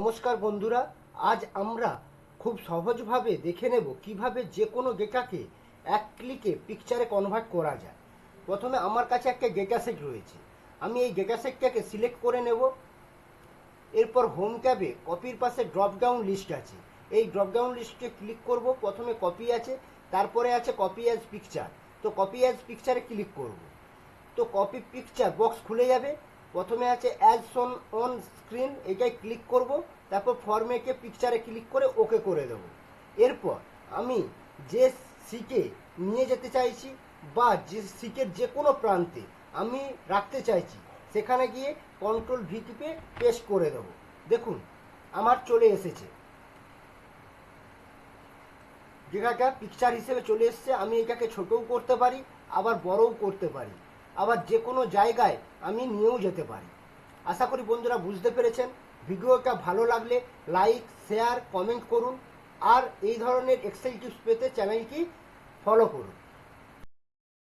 নমস্কার বন্ধুরা, আজ আমরা খুব সহজভাবে দেখে নেব কিভাবে যে কোনো ডেটাকে এক ক্লিকে পিকচারে কনভার্ট করা যায়। প্রথমে আমার কাছে একটা ডেটা সেট রয়েছে, আমি এই ডেটা সেটটাকে সিলেক্ট করে নেব। এরপর হোম ট্যাবে কপির পাশে ড্রপ ডাউন লিস্ট আছে, এই ড্রপ ডাউন লিস্টে ক্লিক করব। প্রথমে কপি আছে, তারপরে আছে কপি অ্যাজ পিকচার। তো কপি অ্যাজ পিকচারে ক্লিক করব। তো কপি পিকচার বক্স খুলে যাবে। প্রথমে আছে অ্যাজ শোন অন স্ক্রিন, এটাই ক্লিক করব। তারপর ফরম্যাটে পিকচারে ক্লিক করে ওকে করে দেব। এরপর আমি যে সিটে নিয়ে যেতে চাইছি বা যে সিটের যে কোনো প্রান্তে আমি রাখতে চাইছি সেখানে গিয়ে কন্ট্রোল ভি টিপে পেস্ট করে দেব। দেখুন আমার চলে এসেছে, জায়গাটা পিকচার হিসেবে চলে এসেছে। আমি এটাকে ছোটও করতে পারি, আবার বড়ও করতে পারি, আবার যে কোনো জায়গায় আমি নিয়েও যেতে পারি। আশা করি বন্ধুরা বুঝতে পেরেছেন। ভিডিওটা ভালো লাগলে লাইক, শেয়ার, কমেন্ট করুন। আর এই ধরনের এক্সেল টিপস পেতে চ্যানেলটি ফলো করুন।